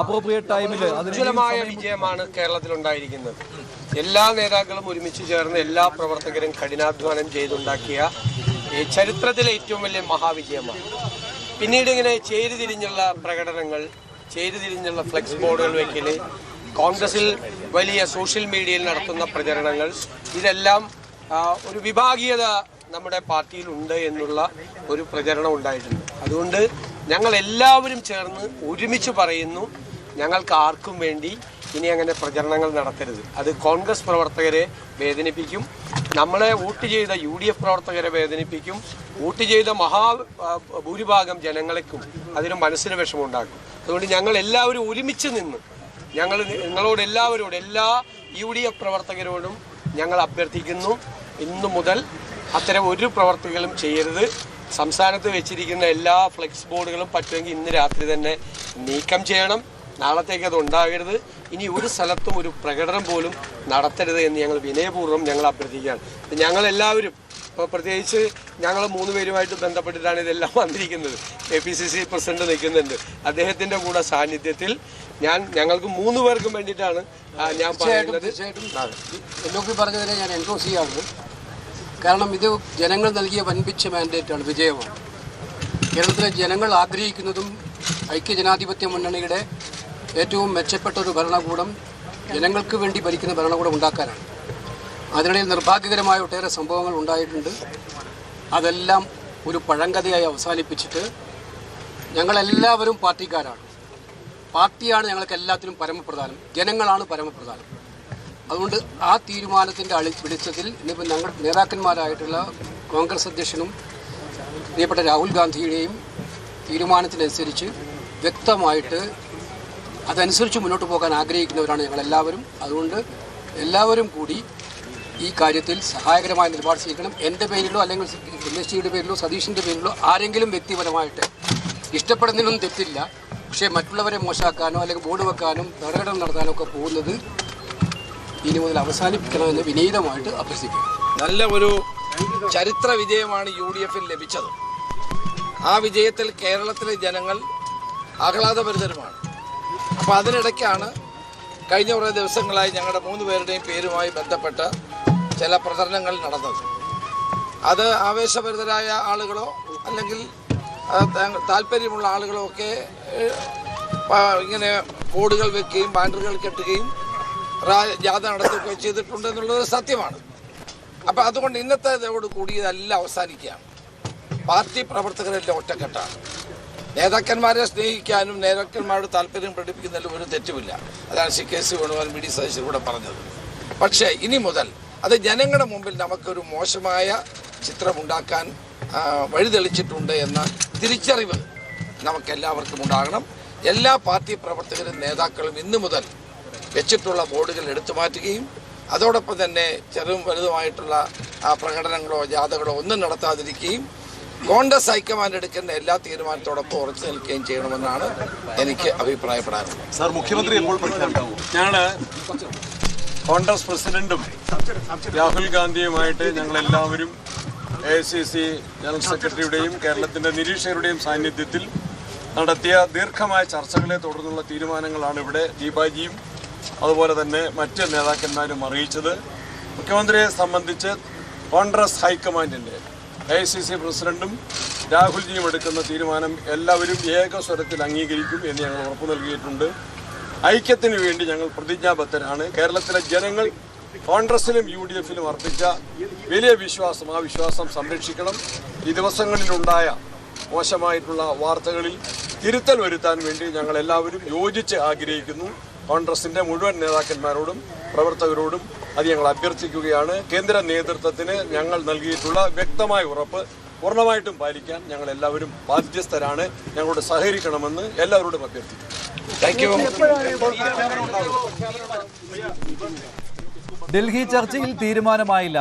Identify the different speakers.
Speaker 1: Appropriate ടൈമിൽ
Speaker 2: ഉജ്ജ്വലമായ വിജയമാണ് കേരളത്തിലുണ്ടായിരിക്കുന്നത്. എല്ലാ നേതാക്കളും ഒരുമിച്ച് ചേർന്ന് എല്ലാ പ്രവർത്തകരും കഠിനാധ്വാനം ചെയ്തുണ്ടാക്കിയ ചരിത്രത്തിലെ ഏറ്റവും വലിയ മഹാവിജയമാണ്. പിന്നീട് ഇങ്ങനെ ചേരിതിരിഞ്ഞുള്ള പ്രകടനങ്ങൾ, ചേരിതിരിഞ്ഞുള്ള ഫ്ലെക്സ് ബോർഡുകൾ വയ്ക്കൽ, കോൺഗ്രസിൽ വലിയ സോഷ്യൽ മീഡിയയിൽ നടത്തുന്ന പ്രചരണങ്ങൾ, ഇതെല്ലാം ഒരു വിഭാഗീയത നമ്മുടെ പാർട്ടിയിലുണ്ട് എന്നുള്ള ഒരു പ്രചരണം ഉണ്ടായിട്ടുണ്ട്. അതുകൊണ്ട് ഞങ്ങൾ എല്ലാവരും ചേർന്ന് ഒരുമിച്ച് പറയുന്നു, ഞങ്ങൾക്ക് ആർക്കും വേണ്ടി ഇനി അങ്ങനെ പ്രചരണങ്ങൾ നടത്തരുത്. അത് കോൺഗ്രസ് പ്രവർത്തകരെ വേദനിപ്പിക്കും, നമ്മളെ വോട്ട് ചെയ്ത UDF പ്രവർത്തകരെ വേദനിപ്പിക്കും, വോട്ട് ചെയ്ത ഭൂരിഭാഗം ജനങ്ങൾക്കും അതിന് മനസ്സിന് വിഷമമുണ്ടാക്കും. അതുകൊണ്ട് ഞങ്ങൾ എല്ലാവരും ഒരുമിച്ച് നിന്ന് നിങ്ങളോട് എല്ലാവരോടും, എല്ലാ UDF പ്രവർത്തകരോടും ഞങ്ങൾ അഭ്യർത്ഥിക്കുന്നു, ഇന്നു മുതൽ അത്തരം ഒരു പ്രവർത്തികളും ചെയ്യരുത്. സംസ്ഥാനത്ത് വെച്ചിരിക്കുന്ന എല്ലാ ഫ്ലെക്സ് ബോർഡുകളും പറ്റുമെങ്കിൽ ഇന്ന് രാത്രി തന്നെ നീക്കം ചെയ്യണം. നാളത്തേക്ക് അത് ഉണ്ടാകരുത്. ഇനി ഒരു സ്ഥലത്തും ഒരു പ്രകടനം പോലും നടത്തരുത് എന്ന് ഞങ്ങൾ വിനയപൂർവ്വം അഭ്യർത്ഥിക്കുകയാണ്. ഞങ്ങളെല്ലാവരും, പ്രത്യേകിച്ച് ഞങ്ങൾ 3 പേരുമായിട്ട് ബന്ധപ്പെട്ടിട്ടാണ് ഇതെല്ലാം വന്നിരിക്കുന്നത്. APCC പ്രസിഡന്റ് നിൽക്കുന്നുണ്ട്, അദ്ദേഹത്തിൻ്റെ കൂടെ സാന്നിധ്യത്തിൽ ഞങ്ങൾക്ക് 3 പേർക്കും വേണ്ടിയിട്ടാണ് ഞാൻ പറയുന്നത്.
Speaker 3: പറഞ്ഞതിനെ ഞാൻ എൻഡോസ് ചെയ്യാറുണ്ട്. കാരണം ഇത് ജനങ്ങൾ നൽകിയ വൻപിച്ച മാൻഡേറ്റാണ്, വിജയമാണ്. കേരളത്തിലെ ജനങ്ങൾ ആഗ്രഹിക്കുന്നതും ഐക്യജനാധിപത്യ മുന്നണിയുടെ ഏറ്റവും മെച്ചപ്പെട്ട ഒരു ഭരണകൂടം, ജനങ്ങൾക്ക് വേണ്ടി ഭരിക്കുന്ന ഭരണകൂടം ഉണ്ടാക്കാനാണ്. അതിനിടയിൽ നിർഭാഗ്യകരമായ ഒട്ടേറെ സംഭവങ്ങൾ ഉണ്ടായിട്ടുണ്ട്. അതെല്ലാം ഒരു പഴങ്കഥയായി അവസാനിപ്പിച്ചിട്ട് ഞങ്ങളെല്ലാവരും പാർട്ടിക്കാരാണ്. പാർട്ടിയാണ് ഞങ്ങൾക്ക് എല്ലാത്തിനും പരമപ്രധാനം, ജനങ്ങളാണ് പരമപ്രധാനം. അതുകൊണ്ട് ആ തീരുമാനത്തിൻ്റെ വെളിച്ചത്തിൽ ഇന്നിപ്പോൾ ഞങ്ങൾ നേതാക്കന്മാരായിട്ടുള്ള കോൺഗ്രസ് അധ്യക്ഷനും പ്രിയപ്പെട്ട രാഹുൽ ഗാന്ധിയുടെയും തീരുമാനത്തിനനുസരിച്ച് വ്യക്തമായിട്ട് അതനുസരിച്ച് മുന്നോട്ട് പോകാൻ ആഗ്രഹിക്കുന്നവരാണ് ഞങ്ങളെല്ലാവരും. അതുകൊണ്ട് എല്ലാവരും കൂടി ഈ കാര്യത്തിൽ സഹായകരമായ നിലപാട് സ്വീകരിക്കണം. എൻ്റെ പേരിലോ അല്ലെങ്കിൽ രമേശിയുടെ പേരിലോ സതീഷിൻ്റെ പേരിലോ ആരെങ്കിലും വ്യക്തിപരമായിട്ട് ഇഷ്ടപ്പെടുന്നതിനൊന്നും തെറ്റില്ല. പക്ഷേ മറ്റുള്ളവരെ മോശമാക്കാനോ അല്ലെങ്കിൽ ബോർഡ് വെക്കാനും പ്രകടനം നടത്താനോ ഒക്കെ പോകുന്നത് ഇനി മുതൽ അവസാനിപ്പിക്കണമെന്ന് വിനീതമായിട്ട് അഭ്യർത്ഥിക്കും.
Speaker 4: നല്ല ഒരു ചരിത്ര വിജയമാണ് UDFൽ ലഭിച്ചത്. ആ വിജയത്തിൽ കേരളത്തിലെ ജനങ്ങൾ ആഹ്ലാദഭരിതരുമാണ്. അപ്പോൾ അതിനിടയ്ക്കാണ് കഴിഞ്ഞ കുറേ ദിവസങ്ങളായി ഞങ്ങളുടെ 3 പേരുടെയും പേരുമായി ബന്ധപ്പെട്ട ചില പ്രചരണങ്ങൾ നടന്നത്. അത് ആവേശഭരിതരായ ആളുകളോ അല്ലെങ്കിൽ താല്പര്യമുള്ള ആളുകളോ ഒക്കെ ഇങ്ങനെ ബോർഡുകൾ വെക്കുകയും ബാനറുകൾ കെട്ടുകയും ജാഥ നടത്തുകയും ചെയ്തിട്ടുണ്ടെന്നുള്ളത് സത്യമാണ്. അപ്പോൾ അതുകൊണ്ട് ഇന്നത്തേതോട് കൂടി ഇതെല്ലാം അവസാനിക്കുകയാണ്. പാർട്ടി പ്രവർത്തകരെല്ലാം ഒറ്റക്കെട്ടാണ്. നേതാക്കന്മാരെ സ്നേഹിക്കാനും നേതാക്കന്മാരുടെ താല്പര്യം പ്രകടിപ്പിക്കുന്നതിലും ഒരു തെറ്റുമില്ല. അതാണ് CKC വേണുഗോപാൽ BD സതീശൻ കൂടെ പറഞ്ഞത്. പക്ഷേ ഇനി മുതൽ അത് ജനങ്ങളുടെ മുമ്പിൽ നമുക്കൊരു മോശമായ ചിത്രമുണ്ടാക്കാൻ വഴിതെളിച്ചിട്ടുണ്ട് എന്ന തിരിച്ചറിവ് നമുക്കെല്ലാവർക്കും ഉണ്ടാകണം. എല്ലാ പാർട്ടി പ്രവർത്തകരും നേതാക്കളും ഇന്നു മുതൽ വെച്ചിട്ടുള്ള ബോർഡുകൾ എടുത്തു മാറ്റുകയും അതോടൊപ്പം തന്നെ ചെറുതും വലുതുമായിട്ടുള്ള പ്രകടനങ്ങളോ ജാഥകളോ ഒന്നും നടത്താതിരിക്കുകയും കോൺഗ്രസ് ഹൈക്കമാൻഡ് എടുക്കുന്ന എല്ലാ തീരുമാനത്തോടൊപ്പം ഉറച്ചു നിൽക്കുകയും ചെയ്യണമെന്നാണ് എനിക്ക് അഭിപ്രായപ്പെടാറുള്ളത്.
Speaker 1: സാർ, മുഖ്യമന്ത്രി എപ്പോൾ പ്രഖ്യാപിക്കും?
Speaker 5: ഞങ്ങൾ കോൺഗ്രസ് പ്രസിഡന്റും രാഹുൽ ഗാന്ധിയുമായിട്ട് ഞങ്ങളെല്ലാവരും AICC ജനറൽ സെക്രട്ടറിയുടെയും കേരളത്തിൻ്റെ നിരീക്ഷകരുടെയും സാന്നിധ്യത്തിൽ നടത്തിയ ദീർഘമായ ചർച്ചകളെ തുടർന്നുള്ള തീരുമാനങ്ങളാണ് ഇവിടെ ദീപാജിയും അതുപോലെ തന്നെ മറ്റ് നേതാക്കന്മാരും അറിയിച്ചത്. മുഖ്യമന്ത്രിയെ സംബന്ധിച്ച് കോൺഗ്രസ് ഹൈക്കമാൻഡിൻ്റെ AICC പ്രസിഡന്റും രാഹുൽജിയും എടുക്കുന്ന തീരുമാനം എല്ലാവരും ഏകസ്വരത്തിൽ അംഗീകരിക്കും എന്ന് ഞങ്ങൾ ഉറപ്പു നൽകിയിട്ടുണ്ട്. ഐക്യത്തിന് വേണ്ടി ഞങ്ങൾ പ്രതിജ്ഞാബദ്ധരാണ്. കേരളത്തിലെ ജനങ്ങൾ കോൺഗ്രസിലും UDFലും അർപ്പിച്ച വലിയ വിശ്വാസം, ആ വിശ്വാസം സംരക്ഷിക്കണം. ഈ ദിവസങ്ങളിലുണ്ടായ മോശമായിട്ടുള്ള വാർത്തകളിൽ തിരുത്തൽ വരുത്താൻ വേണ്ടി ഞങ്ങളെല്ലാവരും യോജിച്ച് ആഗ്രഹിക്കുന്നു. കോൺഗ്രസിൻ്റെ മുഴുവൻ നേതാക്കന്മാരോടും പ്രവർത്തകരോടും അത് ഞങ്ങൾ അഭ്യർത്ഥിക്കുകയാണ്. കേന്ദ്ര നേതൃത്വത്തിന് ഞങ്ങൾ നൽകിയിട്ടുള്ള വ്യക്തമായ ഉറപ്പ് പൂർണ്ണമായിട്ടും പാലിക്കാൻ ഞങ്ങൾ എല്ലാവരും ബാധ്യസ്ഥരാണ്. ഞങ്ങളോട് സഹകരിക്കണമെന്ന് എല്ലാവരോടും അഭ്യർത്ഥിക്കുന്നു.
Speaker 4: Thank you.
Speaker 1: ഡൽഹി ചർച്ചയിൽ തീരുമാനമായില്ല.